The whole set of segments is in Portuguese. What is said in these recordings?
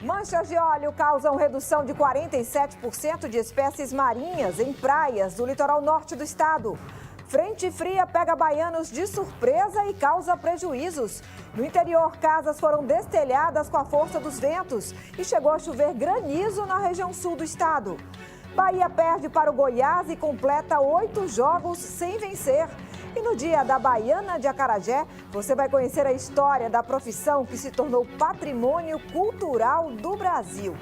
Manchas de óleo causam redução de 47% de espécies marinhas em praias do litoral norte do estado. Frente fria pega baianos de surpresa e causa prejuízos. No interior, casas foram destelhadas com a força dos ventos e chegou a chover granizo na região sul do estado. Bahia perde para o Goiás e completa 8 jogos sem vencer. E no dia da Baiana de Acarajé, você vai conhecer a história da profissão que se tornou patrimônio cultural do Brasil.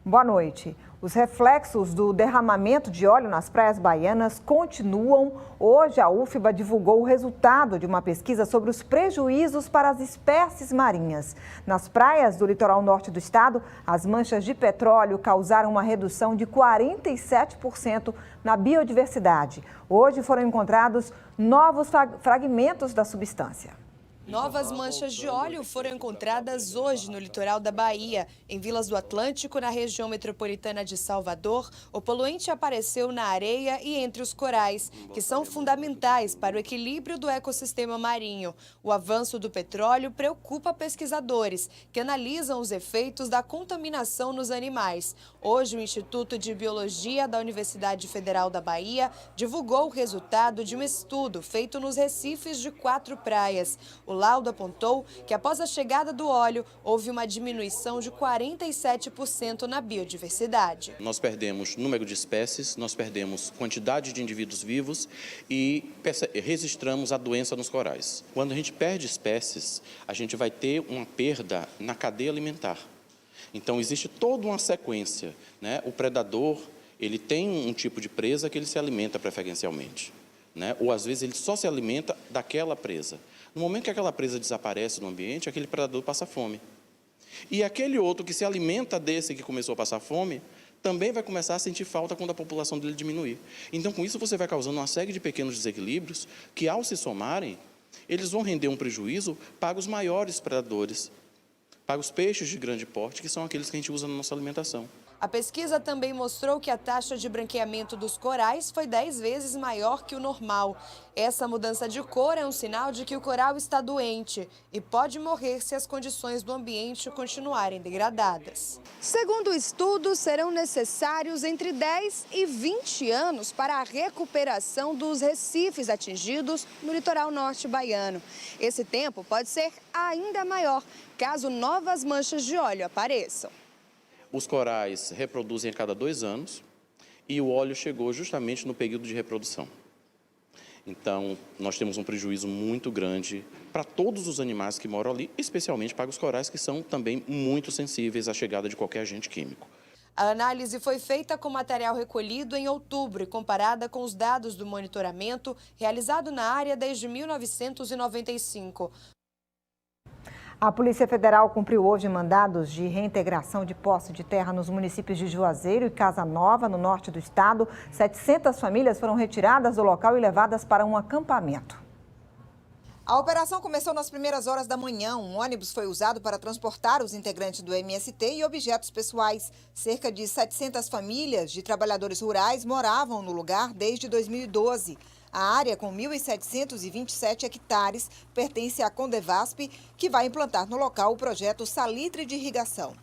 Boa noite. Os reflexos do derramamento de óleo nas praias baianas continuam. Hoje, a UFBA divulgou o resultado de uma pesquisa sobre os prejuízos para as espécies marinhas. Nas praias do litoral norte do estado, as manchas de petróleo causaram uma redução de 47% na biodiversidade. Hoje foram encontrados novos fragmentos da substância. Novas manchas de óleo foram encontradas hoje no litoral da Bahia. Em Vilas do Atlântico, na região metropolitana de Salvador, o poluente apareceu na areia e entre os corais, que são fundamentais para o equilíbrio do ecossistema marinho. O avanço do petróleo preocupa pesquisadores, que analisam os efeitos da contaminação nos animais. Hoje, o Instituto de Biologia da Universidade Federal da Bahia divulgou o resultado de um estudo feito nos recifes de 4 praias. O laudo apontou que após a chegada do óleo, houve uma diminuição de 47% na biodiversidade. Nós perdemos número de espécies, nós perdemos quantidade de indivíduos vivos e registramos a doença nos corais. Quando a gente perde espécies, a gente vai ter uma perda na cadeia alimentar. Então existe toda uma sequência, né? O predador, ele tem um tipo de presa que ele se alimenta preferencialmente, né? Ou às vezes ele só se alimenta daquela presa. No momento que aquela presa desaparece no ambiente, aquele predador passa fome. E aquele outro que se alimenta desse que começou a passar fome, também vai começar a sentir falta quando a população dele diminuir. Então, com isso, você vai causando uma série de pequenos desequilíbrios que, ao se somarem, eles vão render um prejuízo para os maiores predadores, para os peixes de grande porte, que são aqueles que a gente usa na nossa alimentação. A pesquisa também mostrou que a taxa de branqueamento dos corais foi 10 vezes maior que o normal. Essa mudança de cor é um sinal de que o coral está doente e pode morrer se as condições do ambiente continuarem degradadas. Segundo o estudo, serão necessários entre 10 e 20 anos para a recuperação dos recifes atingidos no litoral norte baiano. Esse tempo pode ser ainda maior caso novas manchas de óleo apareçam. Os corais reproduzem a cada 2 anos e o óleo chegou justamente no período de reprodução. Então, nós temos um prejuízo muito grande para todos os animais que moram ali, especialmente para os corais, que são também muito sensíveis à chegada de qualquer agente químico. A análise foi feita com material recolhido em outubro e comparada com os dados do monitoramento realizado na área desde 1995. A Polícia Federal cumpriu hoje mandados de reintegração de posse de terra nos municípios de Juazeiro e Casa Nova, no norte do estado. 700 famílias foram retiradas do local e levadas para um acampamento. A operação começou nas primeiras horas da manhã. Um ônibus foi usado para transportar os integrantes do MST e objetos pessoais. Cerca de 700 famílias de trabalhadores rurais moravam no lugar desde 2012. A área, com 1.727 hectares, pertence à Condevasp, que vai implantar no local o projeto Salitre de Irrigação.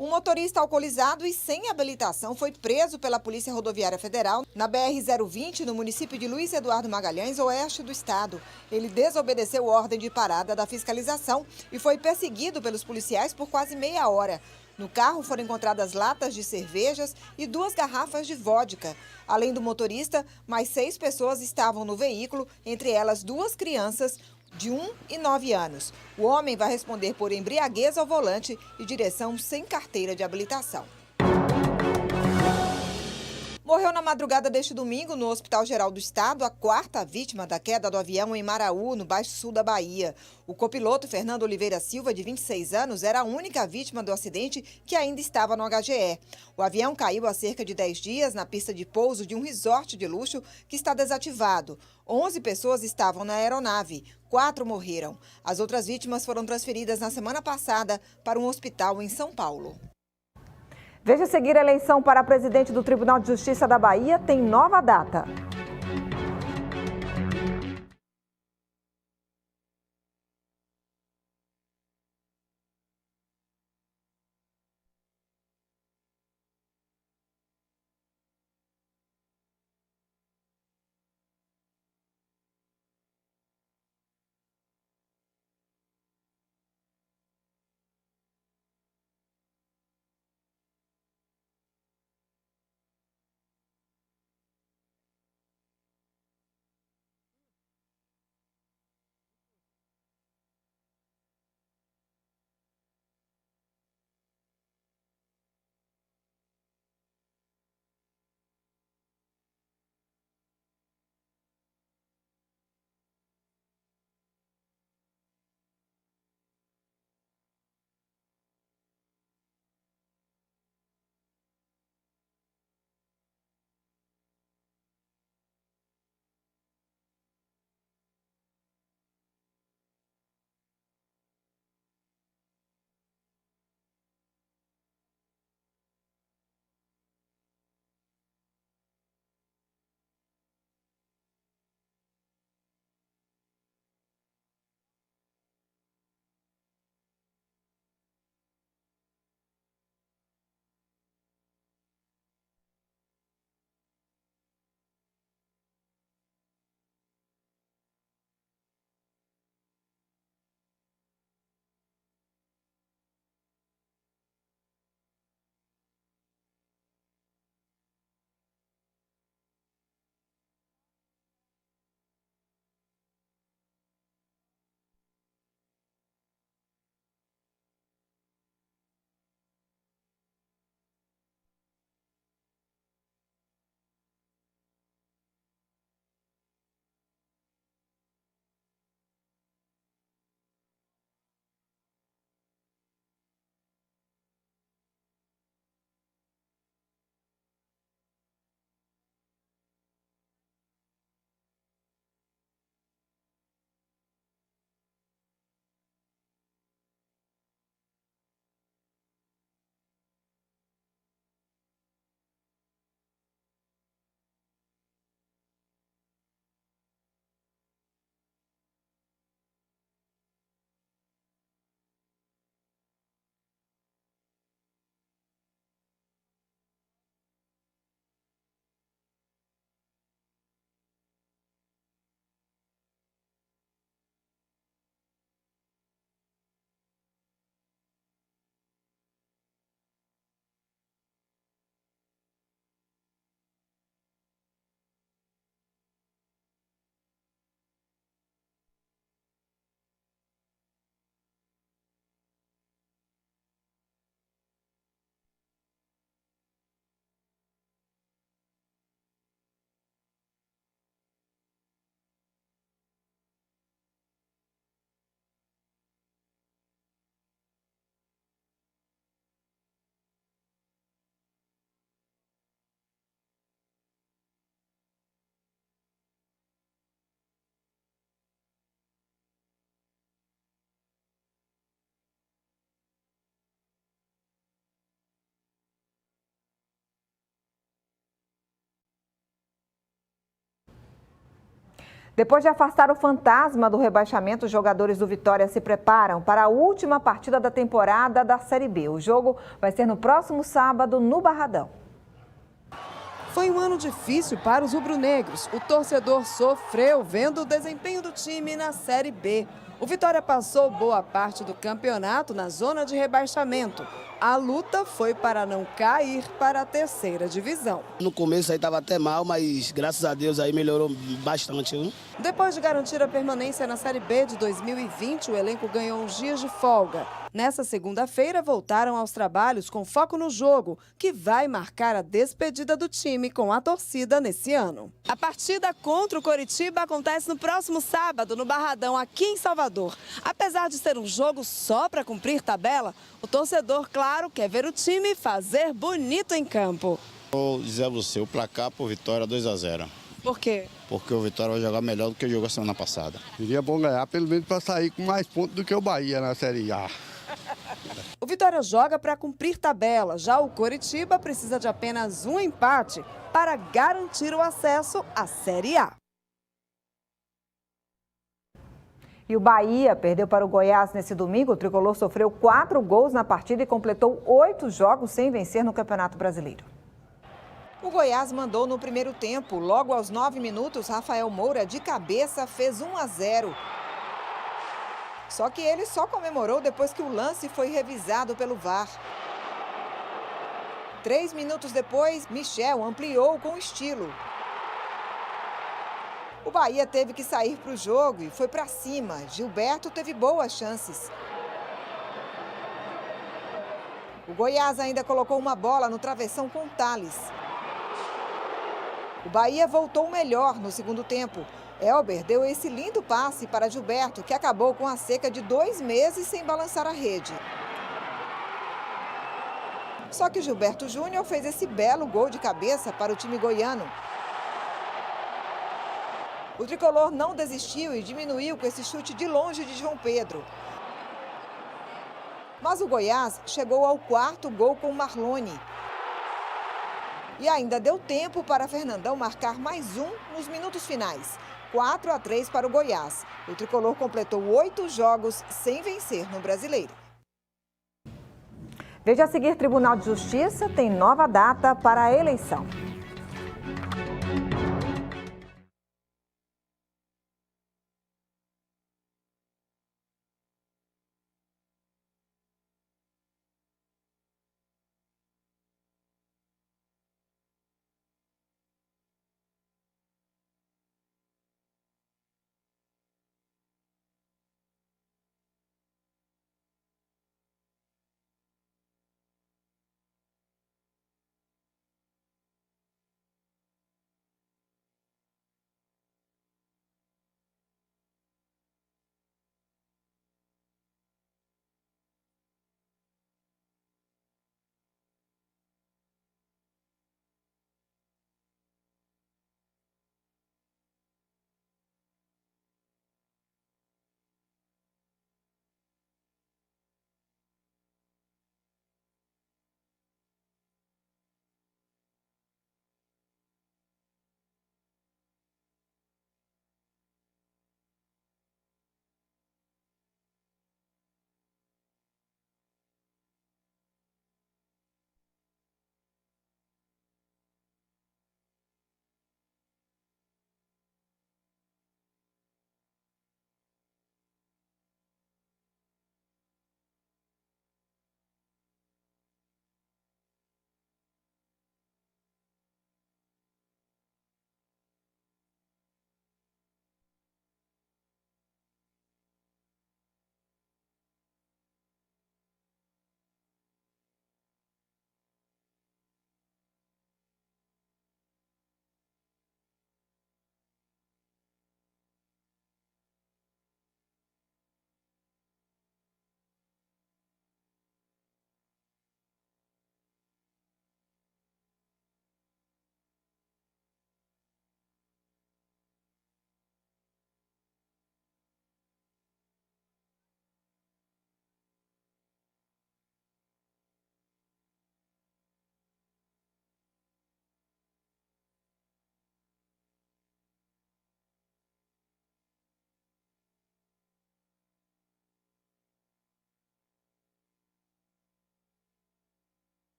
Um motorista alcoolizado e sem habilitação foi preso pela Polícia Rodoviária Federal na BR-020, no município de Luiz Eduardo Magalhães, oeste do estado. Ele desobedeceu ordem de parada da fiscalização e foi perseguido pelos policiais por quase meia hora. No carro foram encontradas latas de cervejas e 2 garrafas de vodka. Além do motorista, mais 6 pessoas estavam no veículo, entre elas 2 crianças de 1 e 9 anos. O homem vai responder por embriaguez ao volante e direção sem carteira de habilitação. Morreu na madrugada deste domingo no Hospital Geral do Estado a 4ª vítima da queda do avião em Maraú, no Baixo Sul da Bahia. O copiloto Fernando Oliveira Silva, de 26 anos, era a única vítima do acidente que ainda estava no HGE. O avião caiu há cerca de 10 dias na pista de pouso de um resort de luxo que está desativado. 11 pessoas estavam na aeronave, 4 morreram. As outras vítimas foram transferidas na semana passada para um hospital em São Paulo. Veja a seguir: a eleição para presidente do Tribunal de Justiça da Bahia tem nova data. Depois de afastar o fantasma do rebaixamento, os jogadores do Vitória se preparam para a última partida da temporada da Série B. O jogo vai ser no próximo sábado, no Barradão. Foi um ano difícil para os rubro-negros. O torcedor sofreu vendo o desempenho do time na Série B. O Vitória passou boa parte do campeonato na zona de rebaixamento. A luta foi para não cair para a terceira divisão. No começo aí estava até mal, mas graças a Deus aí melhorou bastante. Viu? Depois de garantir a permanência na Série B de 2020, o elenco ganhou uns dias de folga. Nessa segunda-feira, voltaram aos trabalhos com foco no jogo, que vai marcar a despedida do time com a torcida nesse ano. A partida contra o Coritiba acontece no próximo sábado, no Barradão, aqui em Salvador. Apesar de ser um jogo só para cumprir tabela, o torcedor, claro, quer ver o time fazer bonito em campo. Vou dizer a você, o placar por Vitória 2-0. Por quê? Porque o Vitória vai jogar melhor do que jogou a semana passada. Seria bom ganhar, pelo menos para sair com mais pontos do que o Bahia na Série A. O Vitória joga para cumprir tabela. Já o Coritiba precisa de apenas um empate para garantir o acesso à Série A. E o Bahia perdeu para o Goiás nesse domingo. O tricolor sofreu 4 gols na partida e completou 8 jogos sem vencer no Campeonato Brasileiro. O Goiás mandou no primeiro tempo. Logo aos 9 minutos, Rafael Moura, de cabeça, fez 1-0. Só que ele só comemorou depois que o lance foi revisado pelo VAR. 3 minutos depois, Michel ampliou com estilo. O Bahia teve que sair para o jogo e foi para cima. Gilberto teve boas chances. O Goiás ainda colocou uma bola no travessão com Thales. O Bahia voltou melhor no segundo tempo. Elber deu esse lindo passe para Gilberto, que acabou com a seca de 2 meses sem balançar a rede. Só que Gilberto Júnior fez esse belo gol de cabeça para o time goiano. O tricolor não desistiu e diminuiu com esse chute de longe de João Pedro. Mas o Goiás chegou ao 4º gol com Marlone. E ainda deu tempo para Fernandão marcar mais um nos minutos finais. 4-3 para o Goiás. O tricolor completou 8 jogos sem vencer no Brasileiro. Veja a seguir, Tribunal de Justiça tem nova data para a eleição.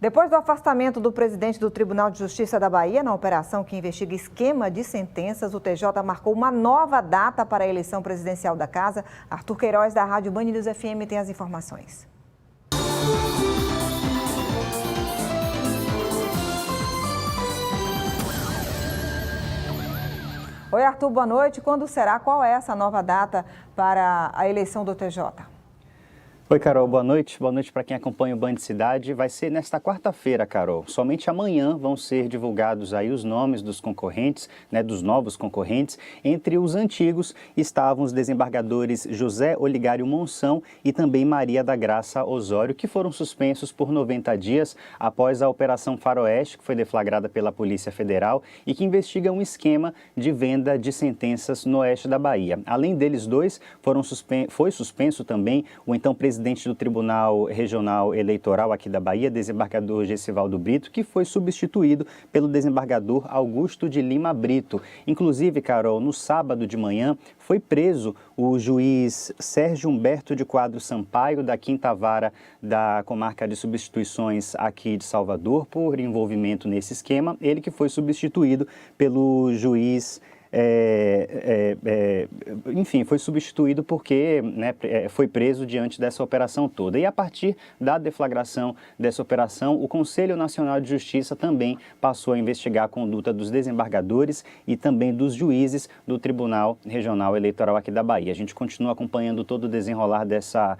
Depois do afastamento do presidente do Tribunal de Justiça da Bahia, na operação que investiga esquema de sentenças, o TJ marcou uma nova data para a eleição presidencial da casa. Arthur Queiroz, da Rádio Band News FM, tem as informações. Oi, Arthur, boa noite. Quando será? Qual é essa nova data para a eleição do TJ? Oi, Carol, boa noite. Boa noite para quem acompanha o Band Cidade. Vai ser nesta quarta-feira, Carol. Somente amanhã vão ser divulgados aí os nomes dos concorrentes, dos novos concorrentes. Entre os antigos estavam os desembargadores José Oligário Monção e também Maria da Graça Osório, que foram suspensos por 90 dias após a Operação Faroeste, que foi deflagrada pela Polícia Federal e que investiga um esquema de venda de sentenças no oeste da Bahia. Além deles dois, foi suspenso também o então presidente do Tribunal Regional Eleitoral aqui da Bahia, desembargador Gessivaldo Brito, que foi substituído pelo desembargador Augusto de Lima Brito. Inclusive, Carol, no sábado de manhã foi preso o juiz Sérgio Humberto de Quadros Sampaio, da 5ª Vara da Comarca de Substituições aqui de Salvador, por envolvimento nesse esquema. Ele que foi substituído pelo juiz... enfim, foi substituído porque foi preso diante dessa operação toda. E a partir da deflagração dessa operação, o Conselho Nacional de Justiça também passou a investigar a conduta dos desembargadores e também dos juízes do Tribunal Regional Eleitoral aqui da Bahia. A gente continua acompanhando todo o desenrolar dessa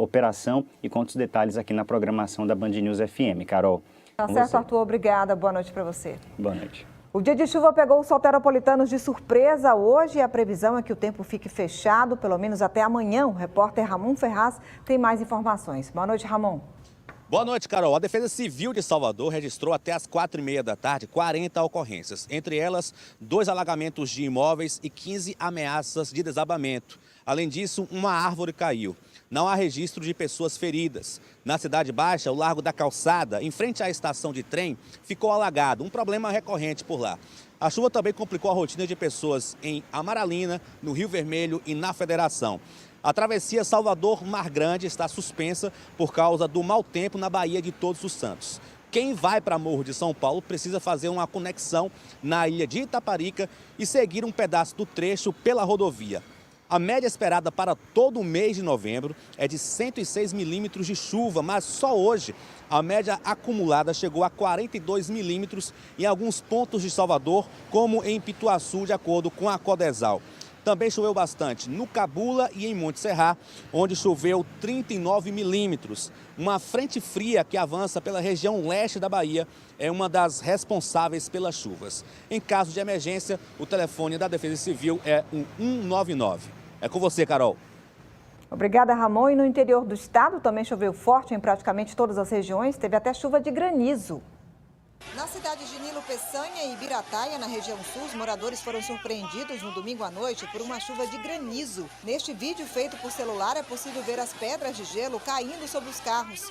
operação e conta os detalhes aqui na programação da Band News FM. Carol. Tá certo, Arthur. Obrigada. Boa noite para você. Boa noite. O dia de chuva pegou os soteropolitanos de surpresa hoje e a previsão é que o tempo fique fechado, pelo menos até amanhã. O repórter Ramon Ferraz tem mais informações. Boa noite, Ramon. Boa noite, Carol. A Defesa Civil de Salvador registrou até as 4h30 da tarde 40 ocorrências. Entre elas, 2 alagamentos de imóveis e 15 ameaças de desabamento. Além disso, uma árvore caiu. Não há registro de pessoas feridas. Na Cidade Baixa, o Largo da Calçada, em frente à estação de trem, ficou alagado, um problema recorrente por lá. A chuva também complicou a rotina de pessoas em Amaralina, no Rio Vermelho e na Federação. A travessia Salvador-Mar Grande está suspensa por causa do mau tempo na Baía de Todos os Santos. Quem vai para Morro de São Paulo precisa fazer uma conexão na ilha de Itaparica e seguir um pedaço do trecho pela rodovia. A média esperada para todo o mês de novembro é de 106 milímetros de chuva, mas só hoje a média acumulada chegou a 42 milímetros em alguns pontos de Salvador, como em Pituaçu, de acordo com a Codesal. Também choveu bastante no Cabula e em Monte Serra, onde choveu 39 milímetros. Uma frente fria que avança pela região leste da Bahia é uma das responsáveis pelas chuvas. Em caso de emergência, o telefone da Defesa Civil é o 199. É com você, Carol. Obrigada, Ramon. E no interior do estado também choveu forte em praticamente todas as regiões. Teve até chuva de granizo. Na cidade de Nilo Peçanha e Ibirataia, na região sul, os moradores foram surpreendidos no domingo à noite por uma chuva de granizo. Neste vídeo feito por celular é possível ver as pedras de gelo caindo sobre os carros.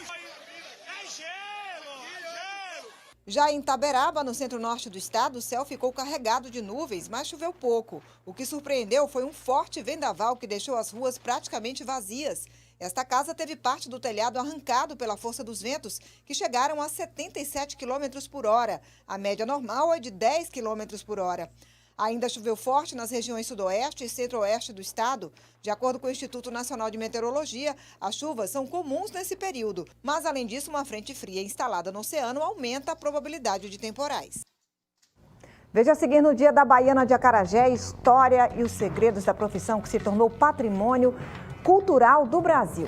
Já em Taberaba, no centro-norte do estado, o céu ficou carregado de nuvens, mas choveu pouco. O que surpreendeu foi um forte vendaval que deixou as ruas praticamente vazias. Esta casa teve parte do telhado arrancado pela força dos ventos, que chegaram a 77 km por hora. A média normal é de 10 km por hora. Ainda choveu forte nas regiões sudoeste e centro-oeste do estado. De acordo com o Instituto Nacional de Meteorologia, as chuvas são comuns nesse período. Mas, além disso, uma frente fria instalada no oceano aumenta a probabilidade de temporais. Veja a seguir no Dia da Baiana de Acarajé, a história e os segredos da profissão que se tornou patrimônio cultural do Brasil.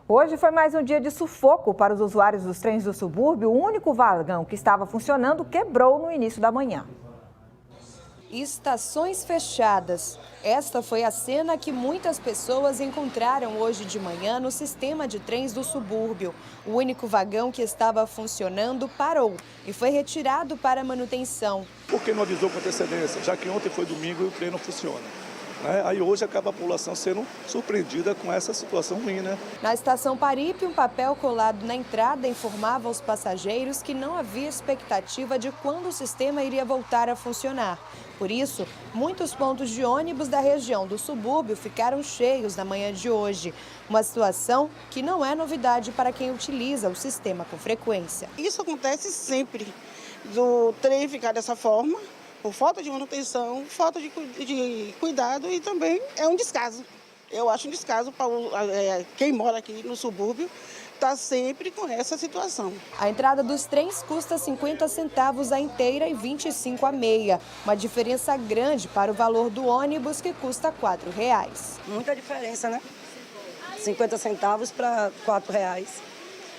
Hoje foi mais um dia de sufoco para os usuários dos trens do subúrbio. O único vagão que estava funcionando quebrou no início da manhã. Estações fechadas. Esta foi a cena que muitas pessoas encontraram hoje de manhã no sistema de trens do subúrbio. O único vagão que estava funcionando parou e foi retirado para manutenção. Por que não avisou com antecedência? Já que ontem foi domingo e o trem não funciona. Aí hoje acaba a população sendo surpreendida com essa situação ruim, né? Na estação Paripe, um papel colado na entrada informava aos passageiros que não havia expectativa de quando o sistema iria voltar a funcionar. Por isso, muitos pontos de ônibus da região do subúrbio ficaram cheios na manhã de hoje. Uma situação que não é novidade para quem utiliza o sistema com frequência. Isso acontece sempre, do trem ficar dessa forma, por falta de manutenção, falta de cuidado e também é um descaso. Eu acho um descaso para quem mora aqui no subúrbio, está sempre com essa situação. A entrada dos trens custa 50 centavos a inteira e 25 a meia. Uma diferença grande para o valor do ônibus, que custa R$ 4,00. Muita diferença, né? 50 centavos para R$ 4,00.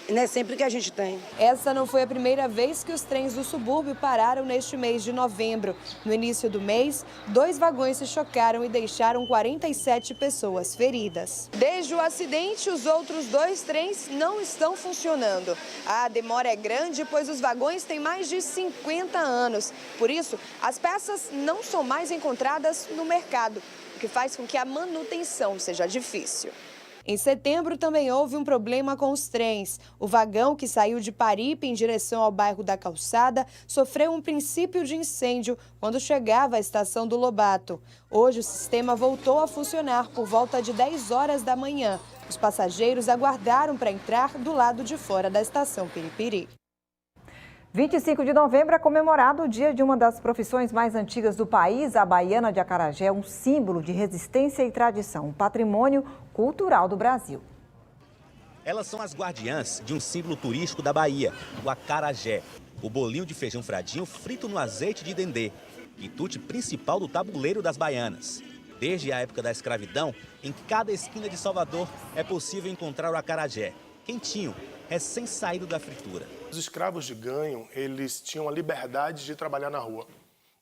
E não é sempre que a gente tem. Essa não foi a primeira vez que os trens do subúrbio pararam neste mês de novembro. No início do mês, 2 vagões se chocaram e deixaram 47 pessoas feridas. Desde o acidente, os outros 2 trens não estão funcionando. A demora é grande, pois os vagões têm mais de 50 anos. Por isso, as peças não são mais encontradas no mercado, o que faz com que a manutenção seja difícil. Em setembro, também houve um problema com os trens. O vagão que saiu de Paripe em direção ao bairro da Calçada sofreu um princípio de incêndio quando chegava à estação do Lobato. Hoje, o sistema voltou a funcionar por volta de 10 horas da manhã. Os passageiros aguardaram para entrar do lado de fora da estação Piripiri. 25 de novembro é comemorado o dia de uma das profissões mais antigas do país. A baiana de acarajé é um símbolo de resistência e tradição, um patrimônio cultural do Brasil. Elas são as guardiãs de um símbolo turístico da Bahia, o acarajé, o bolinho de feijão fradinho frito no azeite de dendê, quitute principal do tabuleiro das baianas. Desde a época da escravidão, em cada esquina de Salvador é possível encontrar o acarajé, quentinho, recém-saído da fritura. Os escravos de ganho, eles tinham a liberdade de trabalhar na rua.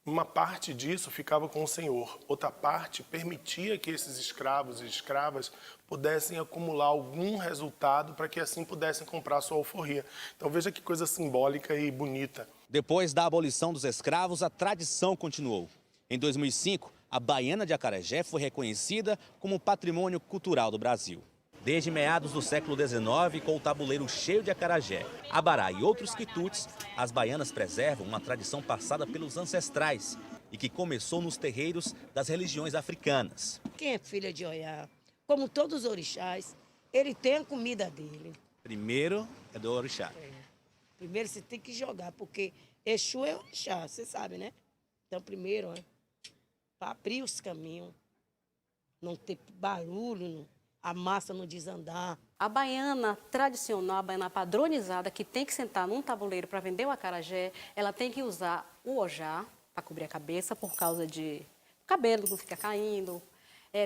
Uma parte disso ficava com o senhor, outra parte permitia que esses escravos e escravas pudessem acumular algum resultado para que assim pudessem comprar sua alforria. Então veja que coisa simbólica e bonita. Depois da abolição dos escravos, a tradição continuou. Em 2005, a baiana de acarajé foi reconhecida como patrimônio cultural do Brasil. Desde meados do século XIX, com o tabuleiro cheio de acarajé, abará e outros quitutes, as baianas preservam uma tradição passada pelos ancestrais e que começou nos terreiros das religiões africanas. Quem é filha de Oiá, como todos os orixás, ele tem a comida dele. Primeiro é do orixá. Primeiro você tem que jogar, porque Exu é orixá, você sabe, né? Então primeiro, para abrir os caminhos, não ter barulho, a massa não desandar. A baiana tradicional, a baiana padronizada, que tem que sentar num tabuleiro para vender o acarajé, ela tem que usar o ojá para cobrir a cabeça por causa de o cabelo não fica caindo.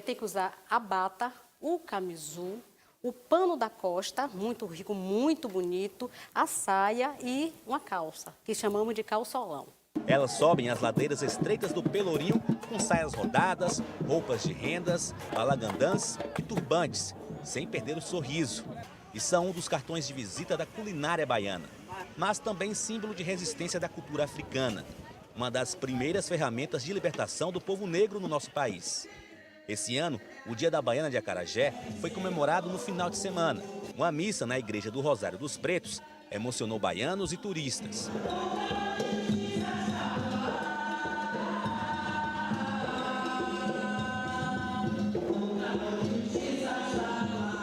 Tem que usar a bata, o camisu, o pano da costa, muito rico, muito bonito, a saia e uma calça, que chamamos de calçolão. Elas sobem as ladeiras estreitas do Pelourinho com saias rodadas, roupas de rendas, balagandãs e turbantes, sem perder o sorriso. E são um dos cartões de visita da culinária baiana, mas também símbolo de resistência da cultura africana, uma das primeiras ferramentas de libertação do povo negro no nosso país. Esse ano, o Dia da Baiana de Acarajé foi comemorado no final de semana. Uma missa na Igreja do Rosário dos Pretos emocionou baianos e turistas.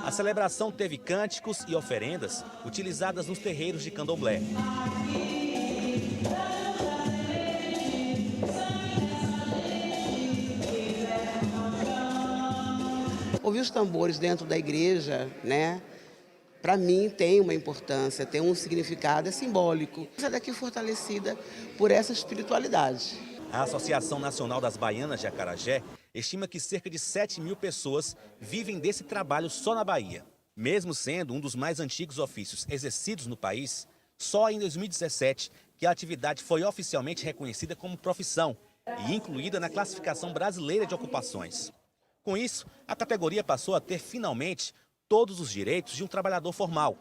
A celebração teve cânticos e oferendas utilizadas nos terreiros de candomblé. Ouvir os tambores dentro da igreja, né? Para mim tem uma importância, tem um significado, é simbólico. Essa daqui fortalecida por essa espiritualidade. A Associação Nacional das Baianas de Acarajé estima que cerca de 7.000 pessoas vivem desse trabalho só na Bahia. Mesmo sendo um dos mais antigos ofícios exercidos no país, só em 2017 que a atividade foi oficialmente reconhecida como profissão e incluída na classificação brasileira de ocupações. Com isso, a categoria passou a ter finalmente todos os direitos de um trabalhador formal.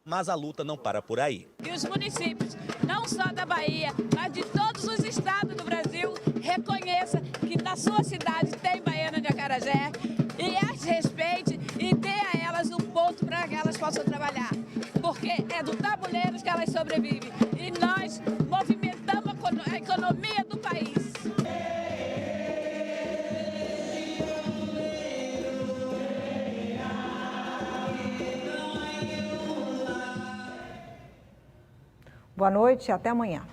Mas a luta não para por aí. E os municípios, não só da Bahia, mas de todos os estados do Brasil, reconheçam que na sua cidade tem baiana de acarajé e as respeite e dê a elas um ponto para que elas possam trabalhar. Porque é do tabuleiro que elas sobrevivem e nós movimentamos a economia do país. Boa noite e até amanhã.